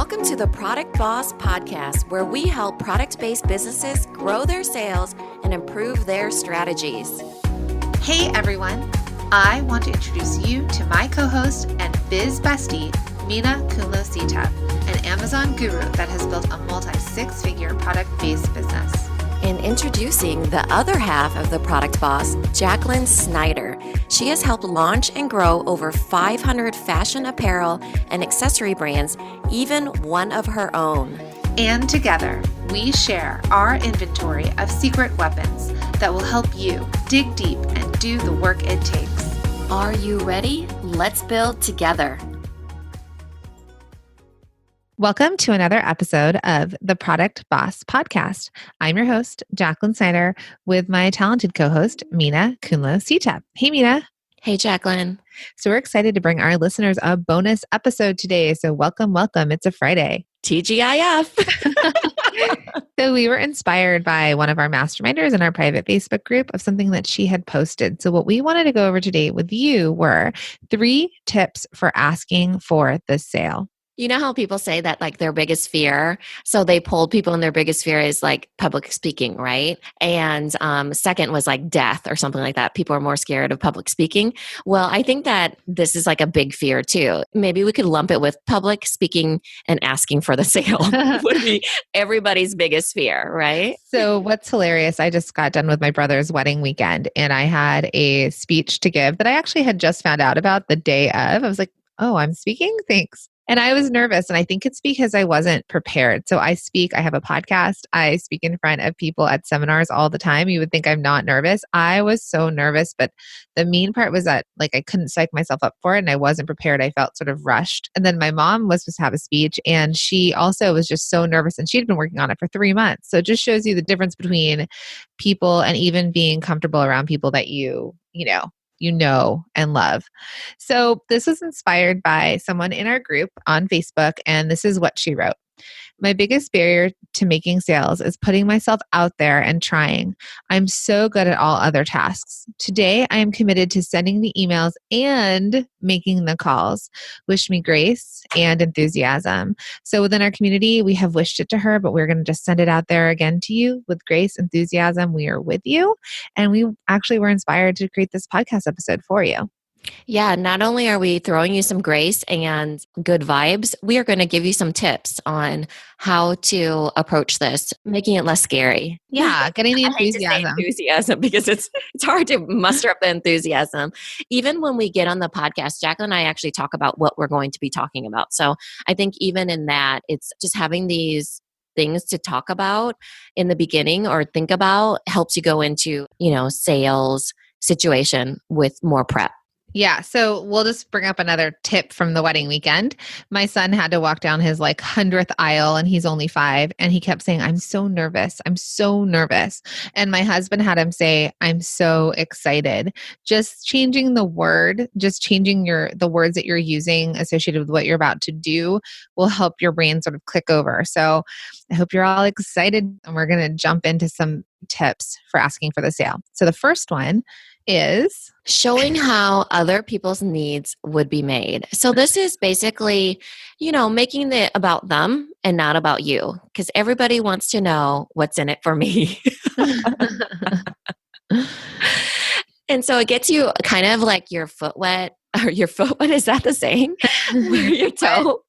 Welcome to the Product Boss Podcast, where we help product-based businesses grow their sales and improve their strategies. Hey everyone, I want to introduce you to my co-host and biz bestie, Minna an Amazon guru that has built a multi-six-figure product-based business. And introducing the other half of the Product Boss, Jacqueline Snyder. She has helped launch and grow over 500 fashion apparel and accessory brands, even one of her own. And together, we share our inventory of secret weapons that will help you dig deep and do the work it takes. Are you ready? Let's build together. Welcome to another episode of the Product Boss Podcast. I'm your host, Jacqueline Snyder, with my talented co-host, Minna Kunlo-Sitep. Hey, Minna. Hey, Jacqueline. So we're excited to bring our listeners a bonus episode today. So welcome. It's a Friday. TGIF. So we were inspired by one of our masterminders in our private Facebook group of something that she had posted. So what we wanted to go over today with you were 3 tips for asking for the sale. You know how people say that like their biggest fear, so they polled people and their biggest fear is like public speaking, right? And second was like death or something like that. People are more scared of public speaking. Well, I think that this is like a big fear too. Maybe we could lump it with public speaking and asking for the sale would be everybody's biggest fear, right? So what's hilarious, I just got done with my brother's wedding weekend and I had a speech to give that I actually had just found out about the day of. I was like, oh, I'm speaking? Thanks. And I was nervous. And I think it's because I wasn't prepared. So I have a podcast. I speak in front of people at seminars all the time. You would think I'm not nervous. I was so nervous. But the mean part was that like I couldn't psych myself up for it and I wasn't prepared. I felt sort of rushed. And then my mom was supposed to have a speech and she also was just so nervous and she'd been working on it for 3 months. So it just shows you the difference between people and even being comfortable around people that you know and love. So this was inspired by someone in our group on Facebook, and this is what she wrote. My biggest barrier to making sales is putting myself out there and trying. I'm so good at all other tasks. Today, I am committed to sending the emails and making the calls. Wish me grace and enthusiasm. So within our community, we have wished it to her, but we're going to just send it out there again to you with grace, enthusiasm. We are with you. And we actually were inspired to create this podcast episode for you. Yeah, not only are we throwing you some grace and good vibes, we are going to give you some tips on how to approach this, making it less scary. Yeah, getting the enthusiasm. I hate to say enthusiasm because it's hard to muster up the enthusiasm. Even when we get on the podcast, Jacqueline and I actually talk about what we're going to be talking about. So I think even in that, it's just having these things to talk about in the beginning or think about helps you go into, sales situation with more prep. Yeah. So we'll just bring up another tip from the wedding weekend. My son had to walk down his 100th aisle and he's only 5. And he kept saying, I'm so nervous. I'm so nervous. And my husband had him say, I'm so excited. Just changing the word, just changing the words that you're using associated with what you're about to do will help your brain sort of click over. So I hope you're all excited and we're going to jump into some tips for asking for the sale. So the first one is showing how other people's needs would be made. So this is basically, making it about them and not about you, because everybody wants to know what's in it for me. And so it gets you kind of like your foot wet, or your foot wet, is that the saying? Your toe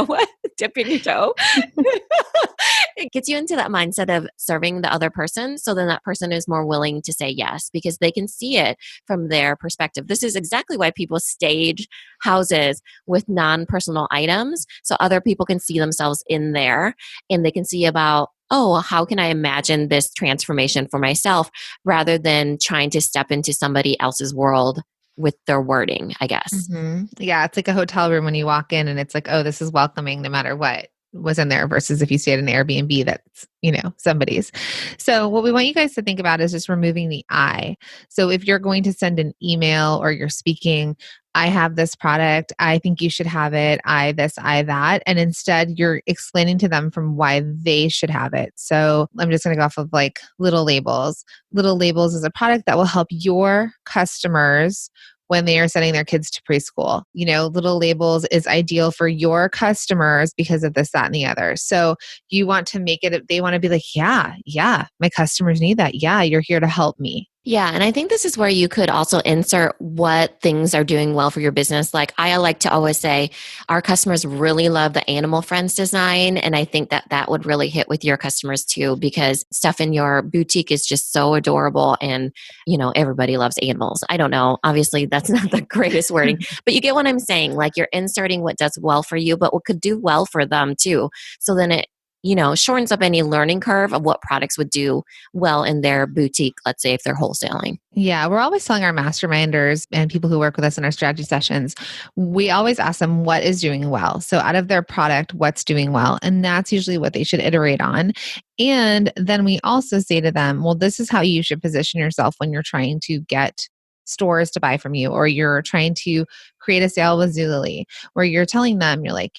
wet, dipping your toe. It gets you into that mindset of serving the other person. So then that person is more willing to say yes because they can see it from their perspective. This is exactly why people stage houses with non-personal items. So other people can see themselves in there and they can see about, oh, how can I imagine this transformation for myself rather than trying to step into somebody else's world with their wording, I guess. Mm-hmm. Yeah, it's like a hotel room when you walk in and it's like, oh, this is welcoming no matter what was in there versus if you stay at an Airbnb that's, somebody's. So what we want you guys to think about is just removing the I. So if you're going to send an email or you're speaking, I have this product, I think you should have it, I this, I that. And instead you're explaining to them from why they should have it. So I'm just going to go off of Little Labels. Little Labels is a product that will help your customers when they are sending their kids to preschool. Little labels is ideal for your customers because of this, that, and the other. So you want to make it, they want to be like, yeah, my customers need that. Yeah, you're here to help me. Yeah. And I think this is where you could also insert what things are doing well for your business. Like I like to always say, our customers really love the Animal Friends design. And I think that that would really hit with your customers too, because stuff in your boutique is just so adorable. And, everybody loves animals. I don't know. Obviously, that's not the greatest wording, but you get what I'm saying. Like you're inserting what does well for you, but what could do well for them too. So then it, shortens up any learning curve of what products would do well in their boutique, let's say if they're wholesaling. Yeah, we're always telling our masterminders and people who work with us in our strategy sessions, we always ask them what is doing well. So out of their product, what's doing well? And that's usually what they should iterate on. And then we also say to them, well, this is how you should position yourself when you're trying to get stores to buy from you, or you're trying to create a sale with Zulily, where you're telling them, you're like,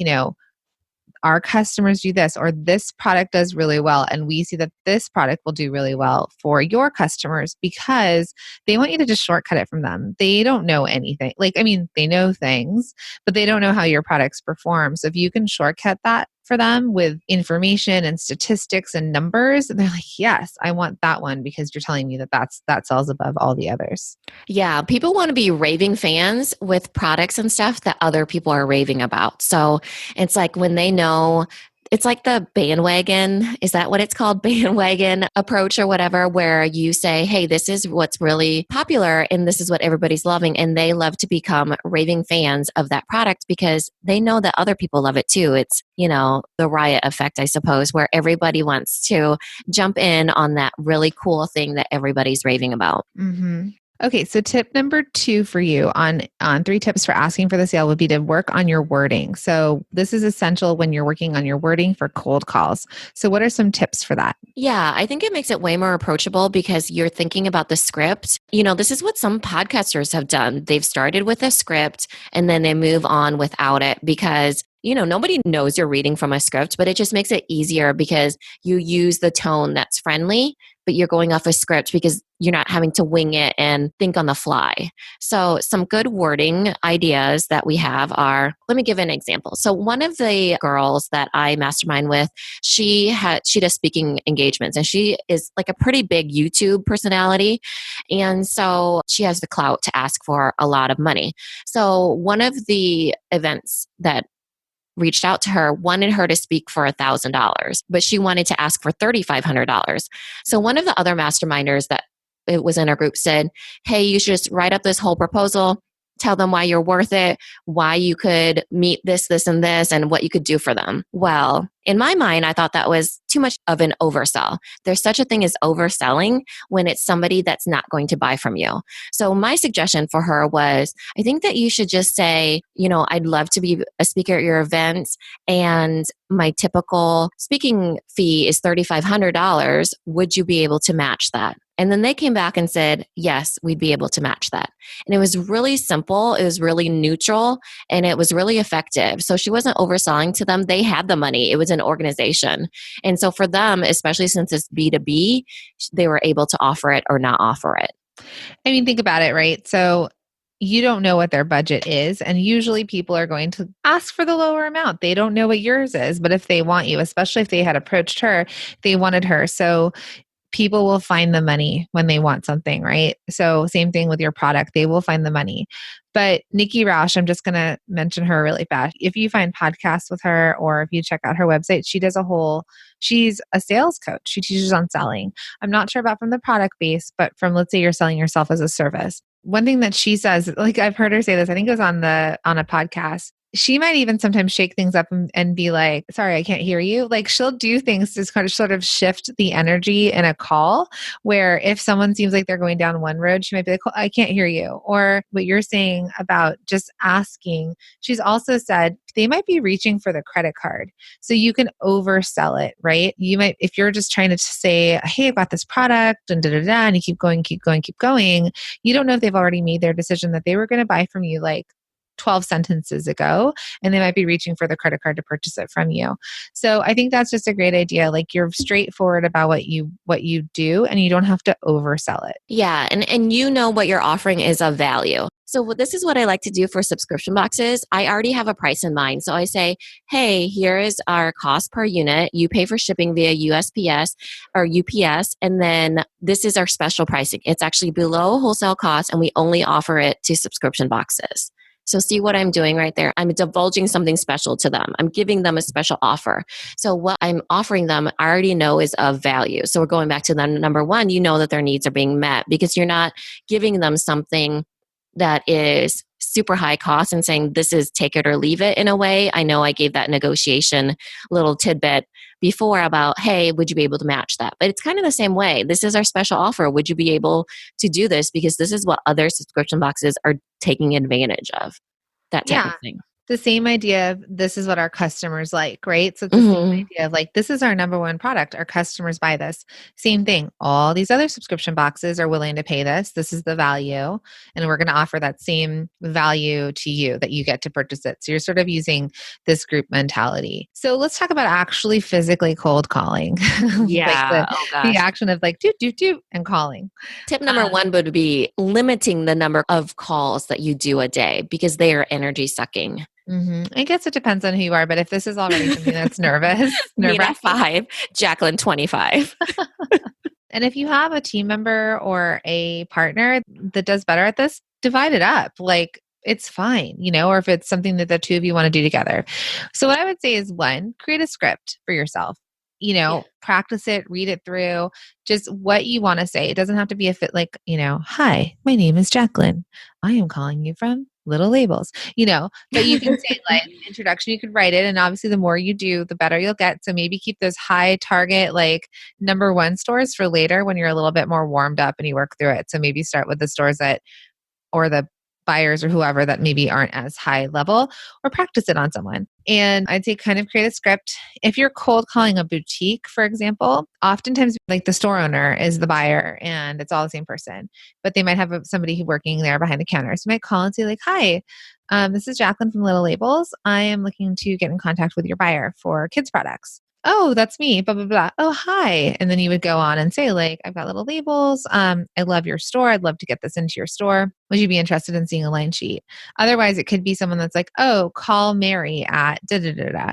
our customers do this, or this product does really well. And we see that this product will do really well for your customers because they want you to just shortcut it from them. They don't know anything. They know things, but they don't know how your products perform. So if you can shortcut that for them with information and statistics and numbers, they're like, yes, I want that one because you're telling me that sells above all the others. Yeah, people want to be raving fans with products and stuff that other people are raving about. So it's like when they know, it's like the bandwagon, is that what it's called? Bandwagon approach or whatever, where you say, hey, this is what's really popular and this is what everybody's loving. And they love to become raving fans of that product because they know that other people love it too. It's, the riot effect, I suppose, where everybody wants to jump in on that really cool thing that everybody's raving about. Mm-hmm. Okay, so tip number 2 for you on 3 tips for asking for the sale would be to work on your wording. So this is essential when you're working on your wording for cold calls. So what are some tips for that? Yeah, I think it makes it way more approachable because you're thinking about the script. This is what some podcasters have done. They've started with a script and then they move on without it because nobody knows you're reading from a script, but it just makes it easier because you use the tone that's friendly, but you're going off a script because you're not having to wing it and think on the fly. So some good wording ideas that we have are, let me give an example. So one of the girls that I mastermind with, she does speaking engagements and she is like a pretty big YouTube personality. And so she has the clout to ask for a lot of money. So one of the events that reached out to her, wanted her to speak for $1,000, but she wanted to ask for $3,500. So one of the other masterminders that it was in our group said, hey, you should just write up this whole proposal, tell them why you're worth it, why you could meet this, this, and this, and what you could do for them. Well, in my mind, I thought that was too much of an oversell. There's such a thing as overselling when it's somebody that's not going to buy from you. So my suggestion for her was, I think that you should just say, I'd love to be a speaker at your event and my typical speaking fee is $3,500. Would you be able to match that? And then they came back and said, yes, we'd be able to match that. And it was really simple. It was really neutral and it was really effective. So she wasn't overselling to them. They had the money. It was an organization. And so for them, especially since it's B2B, they were able to offer it or not offer it. Think about it, right? So you don't know what their budget is. And usually people are going to ask for the lower amount. They don't know what yours is. But if they want you, especially if they had approached her, they wanted her. So people will find the money when they want something, right? So same thing with your product, they will find the money. But Nikki Roush, I'm just going to mention her really fast. If you find podcasts with her or if you check out her website, she's a sales coach. She teaches on selling. I'm not sure about from the product base, but from, let's say you're selling yourself as a service. One thing that she says, like I've heard her say this, I think it was on a podcast. She might even sometimes shake things up and be like, sorry, I can't hear you. Like she'll do things to kind of sort of shift the energy in a call where if someone seems like they're going down one road, she might be like, oh, I can't hear you. Or what you're saying about just asking. She's also said they might be reaching for the credit card. So you can oversell it, right? You might, if you're just trying to say, hey, I've got this product and and you keep going, you don't know if they've already made their decision that they were going to buy from you like 12 sentences ago, and they might be reaching for the credit card to purchase it from you. So I think that's just a great idea. Like you're straightforward about what you do, and you don't have to oversell it. Yeah, and you know what you're offering is of value. So this is what I like to do for subscription boxes. I already have a price in mind. So I say, hey, here is our cost per unit. You pay for shipping via USPS or UPS, and then this is our special pricing. It's actually below wholesale cost, and we only offer it to subscription boxes. So see what I'm doing right there? I'm divulging something special to them. I'm giving them a special offer. So what I'm offering them, I already know is of value. So we're going back to the number one, you know that their needs are being met because you're not giving them something that is super high cost and saying this is take it or leave it in a way. I know I gave that negotiation little tidbit before about, hey, would you be able to match that? But it's kind of the same way. This is our special offer. Would you be able to do this? Because this is what other subscription boxes are taking advantage of, that type of thing. The same idea of this is what our customers like, right? So it's the same idea of like, this is our number one product. Our customers buy this. Same thing. All these other subscription boxes are willing to pay this. This is the value. And we're going to offer that same value to you that you get to purchase it. So you're sort of using this group mentality. So let's talk about actually physically cold calling. Yeah. Like the action of like, do, and calling. Tip number one would be limiting the number of calls that you do a day because they are energy sucking. I guess it depends on who you are, but if this is already something that's Minna 5, Jacqueline 25. And if you have a team member or a partner that does better at this, divide it up. Like it's fine, or if it's something that the two of you want to do together. So what I would say is one, create a script for yourself. Practice it, read it through, just what you want to say. It doesn't have to be a fit like, hi, my name is Jacqueline. I am calling you from Little Labels, but you can say like introduction, you could write it. And obviously the more you do, the better you'll get. So maybe keep those high target, like number one stores for later when you're a little bit more warmed up and you work through it. So maybe start with the stores or the buyers or whoever that maybe aren't as high level, or practice it on someone. And I'd say kind of create a script. If you're cold calling a boutique, for example, oftentimes like the store owner is the buyer and it's all the same person, but they might have somebody working there behind the counter. So you might call and say like, hi, this is Jacqueline from Little Labels. I am looking to get in contact with your buyer for kids products. Oh, that's me, blah, blah, blah. Oh, hi. And then you would go on and say like, I've got Little Labels. I love your store. I'd love to get this into your store. Would you be interested in seeing a line sheet? Otherwise, it could be someone that's like, oh, call Mary at da, da, da, da.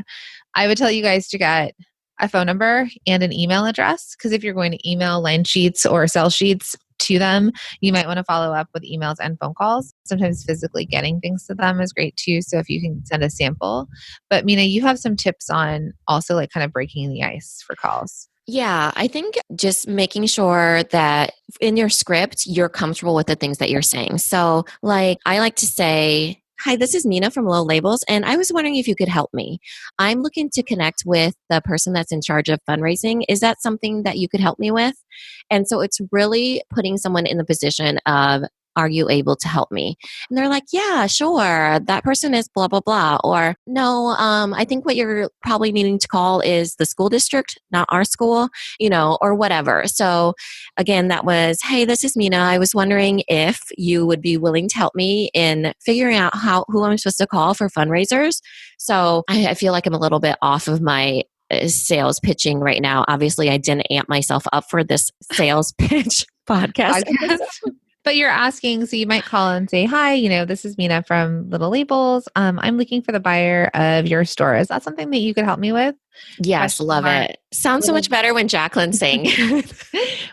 I would tell you guys to get a phone number and an email address, because if you're going to email line sheets or sell sheets to them, you might want to follow up with emails and phone calls. Sometimes physically getting things to them is great too. So if you can send a sample. But Minna, you have some tips on also like kind of breaking the ice for calls. Yeah, I think just making sure that in your script, you're comfortable with the things that you're saying. So like I like to say, hi, this is Minna from Little Labels, and I was wondering if you could help me. I'm looking to connect with the person that's in charge of fundraising. Is that something that you could help me with? And so it's really putting someone in the position of, are you able to help me? And they're like, yeah, sure. That person is blah, blah, blah. Or no, I think what you're probably needing to call is the school district, not our school, or whatever. So again, that was, hey, this is Minna. I was wondering if you would be willing to help me in figuring out who I'm supposed to call for fundraisers. So I feel like I'm a little bit off of my sales pitching right now. Obviously, I didn't amp myself up for this sales pitch podcast. But you're asking, so you might call and say, hi, this is Minna from Little Labels. I'm looking for the buyer of your store. Is that something that you could help me with? Yes, love it. Sounds so much better when Jacqueline's saying.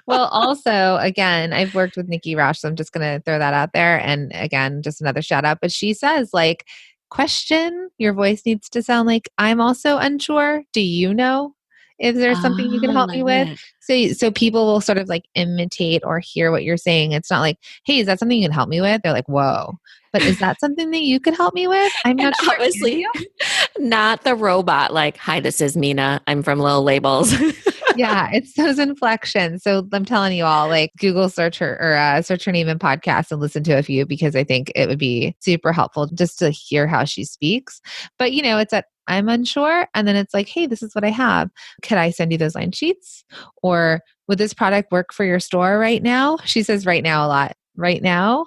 Well, also, again, I've worked with Nikki Roush, so I'm just going to throw that out there. And again, just another shout out. But she says like, question, your voice needs to sound like, I'm also unsure. Do you know if there's something you can help me with? So people will sort of like imitate or hear what you're saying. It's not like, hey, is that something you can help me with? They're like, whoa, but is that something that you could help me with? I'm not sure. Obviously, not the robot like, hi, this is Minna. I'm from Little Labels. Yeah, it's those inflections. So I'm telling you all, like Google search her or search her name in podcasts and listen to a few, because I think it would be super helpful just to hear how she speaks. But it's at I'm unsure. And then it's like, hey, this is what I have. Could I send you those line sheets? Or would this product work for your store right now? She says right now a lot. Right now.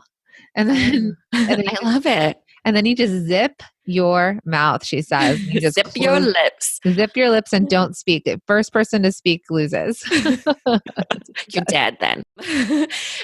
And then, I love it. And then you just zip your mouth, she says. You just Zip your lips. zip your lips and don't speak. The first person to speak loses. You're dead then.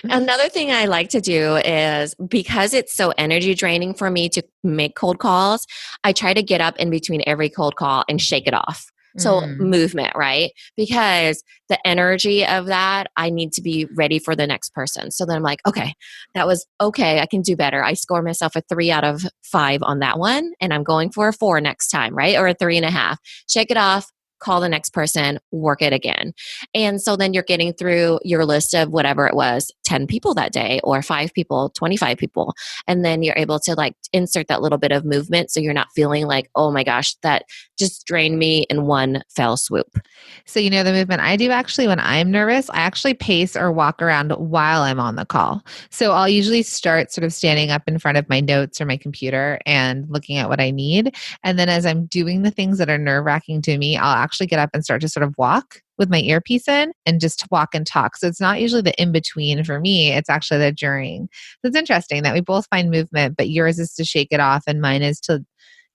Another thing I like to do is because it's so energy draining for me to make cold calls, I try to get up in between every cold call and shake it off. So movement, right? Because the energy of that, I need to be ready for the next person. So then I'm like, okay, that was okay. I can do better. I score myself a 3 out of 5 on that one. And I'm going for a 4 next time, right? Or a 3.5. Shake it off, call the next person, work it again. And so then you're getting through your list of whatever it was, 10 people that day or 5 people, 25 people. And then you're able to like insert that little bit of movement. So you're not feeling like, oh my gosh, that just drained me in one fell swoop. So, you know, the movement I do actually when I'm nervous, I actually pace or walk around while I'm on the call. So I'll usually start sort of standing up in front of my notes or my computer and looking at what I need. And then as I'm doing the things that are nerve wracking to me, I'll actually get up and start to sort of walk with my earpiece in and just walk and talk. So it's not usually the in between for me, it's actually the during. So it's interesting that we both find movement, but yours is to shake it off and mine is to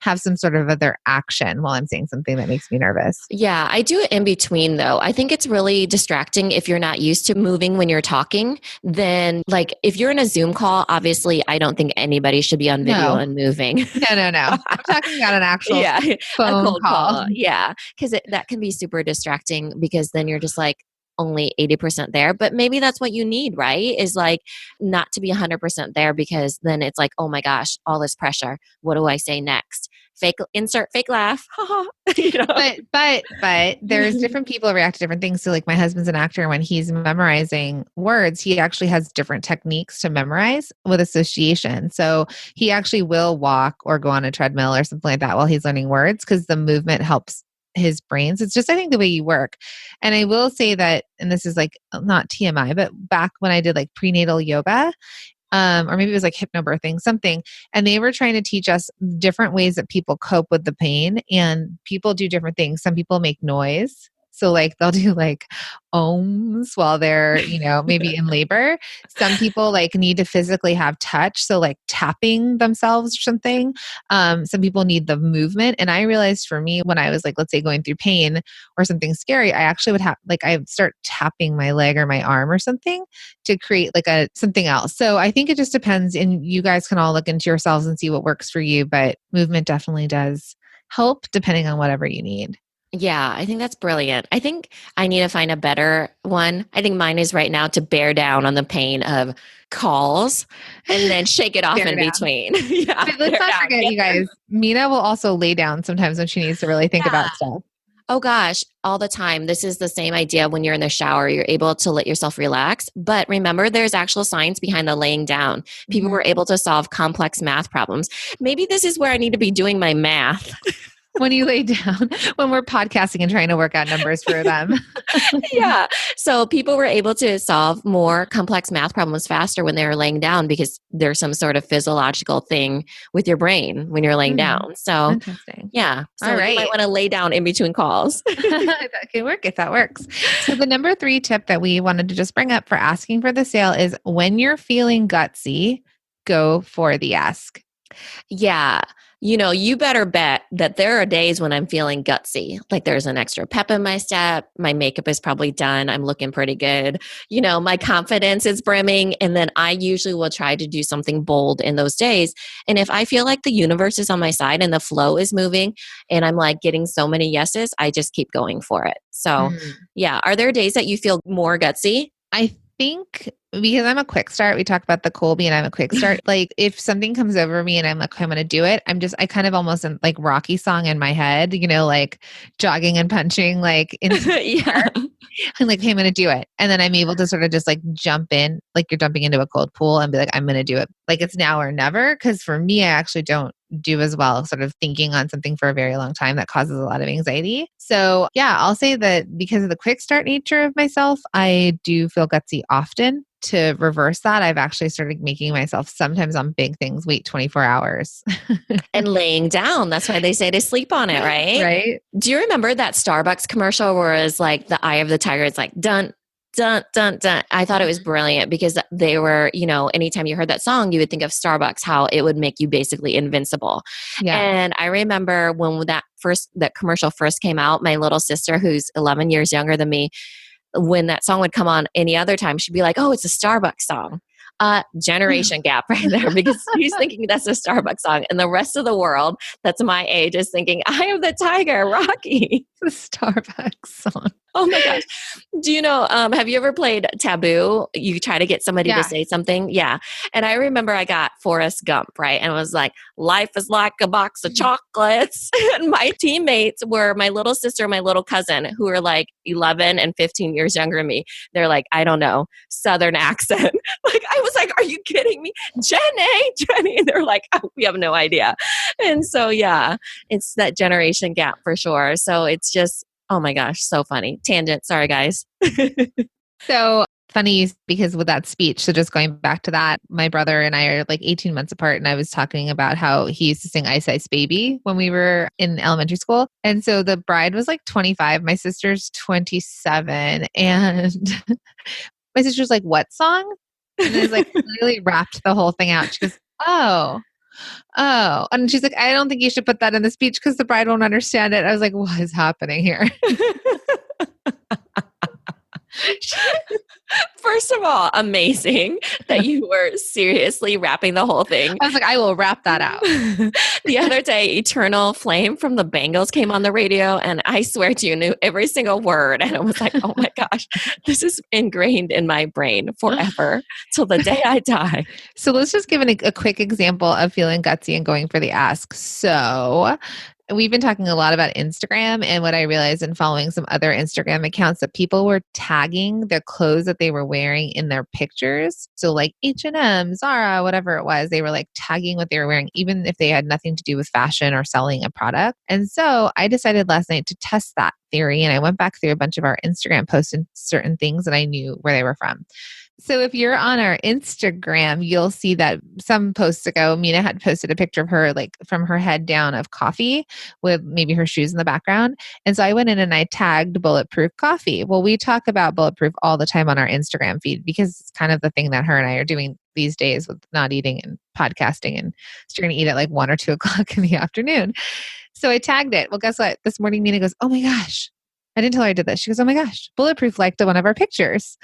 have some sort of other action while I'm saying something that makes me nervous. Yeah, I do it in between though. I think it's really distracting if you're not used to moving when you're talking. Then, like, if you're in a Zoom call, obviously, I don't think anybody should be on video and moving. No. I'm talking about an actual phone a cold call. Yeah, because that can be super distracting because then you're just like, only 80% there, but maybe that's what you need, right? Is like not to be 100% there because then it's like, oh my gosh, all this pressure. What do I say next? Insert fake laugh. You know? But there's different people react to different things. So like my husband's an actor. When he's memorizing words, he actually has different techniques to memorize with association. So he actually will walk or go on a treadmill or something like that while he's learning words because the movement helps his brains. It's just, I think, the way you work. And I will say that, and this is like not TMI, but back when I did like prenatal yoga, or maybe it was like hypnobirthing, something, and they were trying to teach us different ways that people cope with the pain, and people do different things. Some people make noise. So like they'll do like ohms while they're, you know, maybe in labor. Some people like need to physically have touch. So like tapping themselves or something. Some people need the movement. And I realized for me, when I was like, let's say going through pain or something scary, I actually would have like, I would start tapping my leg or my arm or something to create like something else. So I think it just depends, and you guys can all look into yourselves and see what works for you, but movement definitely does help depending on whatever you need. Yeah, I think that's brilliant. I think I need to find a better one. I think mine is right now to bear down on the pain of calls and then shake it off in between. Yeah. But let's not forget, you guys, Minna will also lay down sometimes when she needs to really think about stuff. Oh gosh, all the time. This is the same idea when you're in the shower. You're able to let yourself relax. But remember, there's actual science behind the laying down. People were able to solve complex math problems. Maybe this is where I need to be doing my math. When you lay down, when we're podcasting and trying to work out numbers for them. Yeah. So people were able to solve more complex math problems faster when they were laying down because there's some sort of physiological thing with your brain when you're laying down. So interesting. Yeah. So all right. You might want to lay down in between calls. That can work if that works. So the number 3 tip that we wanted to just bring up for asking for the sale is when you're feeling gutsy, go for the ask. Yeah. You know, you better bet that there are days when I'm feeling gutsy. Like there's an extra pep in my step. My makeup is probably done. I'm looking pretty good. You know, my confidence is brimming. And then I usually will try to do something bold in those days. And if I feel like the universe is on my side and the flow is moving and I'm like getting so many yeses, I just keep going for it. So yeah. Are there days that you feel more gutsy? I think because I'm a quick start, we talk about the Colby and I'm a quick start. Like if something comes over me and I'm like, I'm going to do it. I kind of almost like Rocky song in my head, you know, like jogging and punching, like in I'm like, hey, I'm going to do it. And then I'm able to sort of just like jump in, like you're jumping into a cold pool and be like, I'm going to do it. Like it's now or never. Cause for me, I actually don't do as well sort of thinking on something for a very long time. That causes a lot of anxiety. So yeah, I'll say that because of the quick start nature of myself, I do feel gutsy often. To reverse that, I've actually started making myself sometimes on big things wait 24 hours. And laying down. That's why they say to sleep on it, right? Right. Do you remember that Starbucks commercial where it's like the eye of the tiger is like done, Dun, dun, dun. I thought it was brilliant because they were, anytime you heard that song, you would think of Starbucks, how it would make you basically invincible. Yeah. And I remember when that commercial first came out, my little sister, who's 11 years younger than me, when that song would come on any other time, she'd be like, oh, it's a Starbucks song. Generation gap right there, because she's thinking that's a Starbucks song. And the rest of the world that's my age is thinking, I am the tiger, Rocky. The Starbucks song. Oh my gosh. Do you know, have you ever played Taboo? You try to get somebody to Yeah. say something. Yeah. And I remember I got Forrest Gump, right? And it was like, life is like a box of chocolates. And my teammates were my little sister and my little cousin, who were like 11 and 15 years younger than me. They're like, I don't know, Southern accent. Like, I was like, are you kidding me? Jenny. And they're like, oh, we have no idea. And so, yeah, it's that generation gap for sure. So it's just, oh my gosh, so funny. Tangent. Sorry, guys. So funny because with that speech, so just going back to that, my brother and I are like 18 months apart. And I was talking about how he used to sing Ice Ice Baby when we were in elementary school. And so the bride was like 25, my sister's 27. And my sister's like, what song? And I was like, really rapped the whole thing out. She goes, oh. And she's like, I don't think you should put that in the speech because the bride won't understand it. I was like, what is happening here? First of all, amazing that you were seriously rapping the whole thing. I was like, I will rap that out. The other day, Eternal Flame from the Bangles came on the radio, and I swear to you, knew every single word. And I was like, oh my gosh, this is ingrained in my brain forever till the day I die. So let's just give a quick example of feeling gutsy and going for the ask. So we've been talking a lot about Instagram, and what I realized in following some other Instagram accounts that people were tagging the clothes that they were wearing in their pictures. So like H&M, Zara, whatever it was, they were like tagging what they were wearing, even if they had nothing to do with fashion or selling a product. And so I decided last night to test that theory, and I went back through a bunch of our Instagram posts and certain things that I knew where they were from. So if you're on our Instagram, you'll see that some posts ago, Minna had posted a picture of her, like from her head down, of coffee with maybe her shoes in the background. And so I went in and I tagged Bulletproof Coffee. Well, we talk about Bulletproof all the time on our Instagram feed because it's kind of the thing that her and I are doing these days with not eating and podcasting, and starting to eat at like 1 or 2 o'clock in the afternoon. So I tagged it. Well, guess what? This morning, Minna goes, oh my gosh. I didn't tell her I did this. She goes, oh my gosh, Bulletproof liked one of our pictures.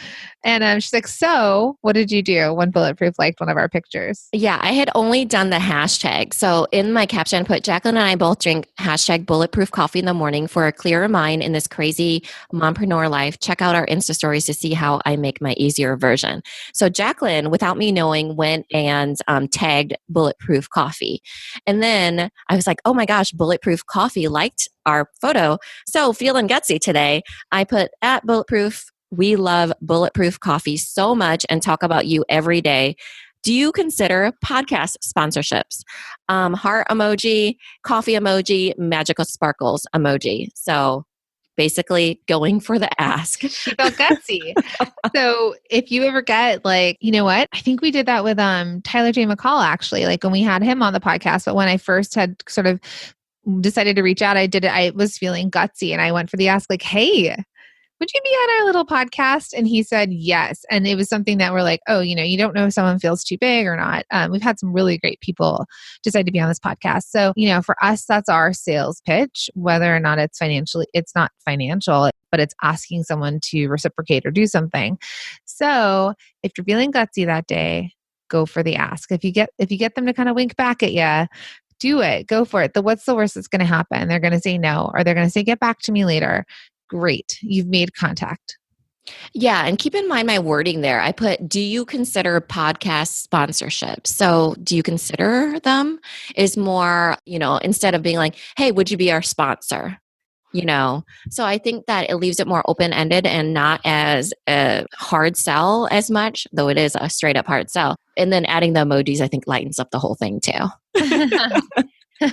And she's like, so what did you do when Bulletproof liked one of our pictures? Yeah, I had only done the hashtag. So in my caption, I put Jacqueline and I both drink hashtag Bulletproof coffee in the morning for a clearer mind in this crazy mompreneur life. Check out our Insta stories to see how I make my easier version. So Jacqueline, without me knowing, went and tagged Bulletproof coffee. And then I was like, oh my gosh, Bulletproof coffee liked our photo. So feeling gutsy today, I put at Bulletproof, we love Bulletproof coffee so much and talk about you every day. Do you consider podcast sponsorships? Heart emoji, coffee emoji, magical sparkles emoji. So basically going for the ask. She felt gutsy. So if you ever get like, you know what? I think we did that with Tyler J. McCall, actually, like when we had him on the podcast. But when I first had sort of decided to reach out, I was feeling gutsy and I went for the ask, like, hey, would you be on our little podcast? And he said yes. And it was something that we're like, oh, you don't know if someone feels too big or not. We've had some really great people decide to be on this podcast. So, for us, that's our sales pitch, whether or not it's not financial, but it's asking someone to reciprocate or do something. So if you're feeling gutsy that day, go for the ask. If you get them to kind of wink back at you, do it. Go for it. What's the worst that's going to happen? They're going to say no, or they're going to say, get back to me later. Great. You've made contact. Yeah. And keep in mind my wording there. I put, do you consider podcast sponsorships? So do you consider them is more, instead of being like, hey, would you be our sponsor? So I think that it leaves it more open-ended and not as a hard sell as much, though it is a straight up hard sell. And then adding the emojis, I think lightens up the whole thing too.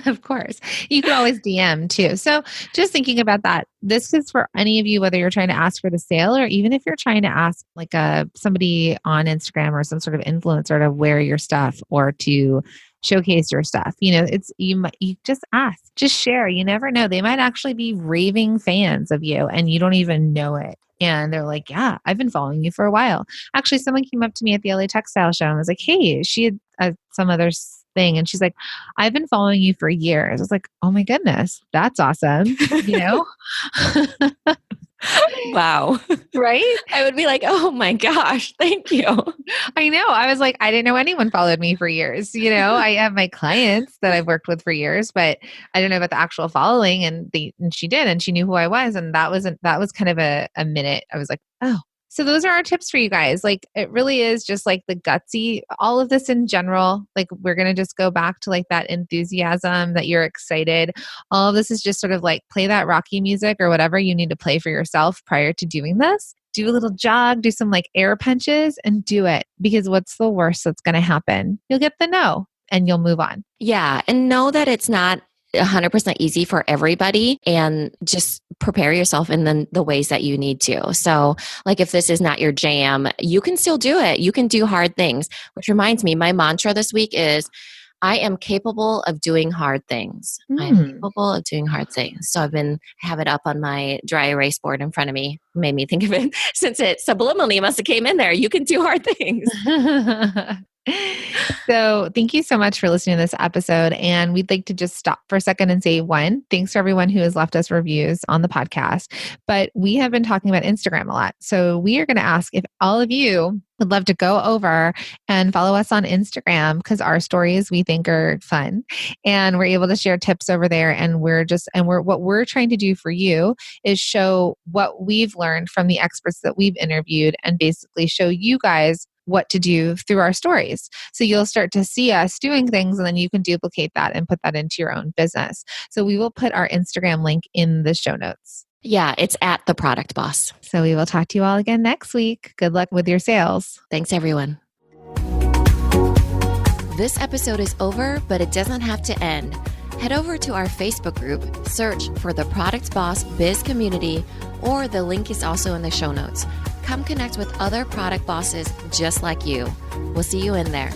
Of course. You can always DM too. So just thinking about that, this is for any of you, whether you're trying to ask for the sale or even if you're trying to ask like somebody on Instagram or some sort of influencer to wear your stuff or to showcase your stuff. You just ask, just share. You never know. They might actually be raving fans of you and you don't even know it. And they're like, yeah, I've been following you for a while. Actually, someone came up to me at the LA Textile Show and was like, hey, she had some other thing. And she's like, I've been following you for years. I was like, oh my goodness, that's awesome. Wow. Right? I would be like, oh my gosh, thank you. I know. I was like, I didn't know anyone followed me for years. I have my clients that I've worked with for years, but I didn't know about the actual following, and she did, and she knew who I was. And that was kind of a minute. I was like, oh. So those are our tips for you guys. Like, it really is just like the gutsy, all of this in general. Like, we're going to just go back to like that enthusiasm, that you're excited. All of this is just sort of like play that Rocky music or whatever you need to play for yourself prior to doing this. Do a little jog, do some like air punches, and do it, because what's the worst that's going to happen? You'll get the no and you'll move on. Yeah. And know that it's not 100% easy for everybody, and just prepare yourself in the ways that you need to. So like, if this is not your jam, you can still do it. You can do hard things, which reminds me, my mantra this week is, I am capable of doing hard things. I am capable of doing hard things. So have it up on my dry erase board in front of me. Made me think of it since it subliminally must have came in there. You can do hard things. So thank you so much for listening to this episode. And we'd like to just stop for a second and say, one, thanks to everyone who has left us reviews on the podcast. But we have been talking about Instagram a lot. So we are going to ask if all of you would love to go over and follow us on Instagram, because our stories we think are fun, and we're able to share tips over there. And what we're trying to do for you is show what we've learned from the experts that we've interviewed, and basically show you guys what to do through our stories. So you'll start to see us doing things, and then you can duplicate that and put that into your own business. So we will put our Instagram link in the show notes. Yeah, it's at The Product Boss. So we will talk to you all again next week. Good luck with your sales. Thanks, everyone. This episode is over, but it doesn't have to end. Head over to our Facebook group, search for The Product Boss Biz Community, or the link is also in the show notes. Come connect with other product bosses just like you. We'll see you in there.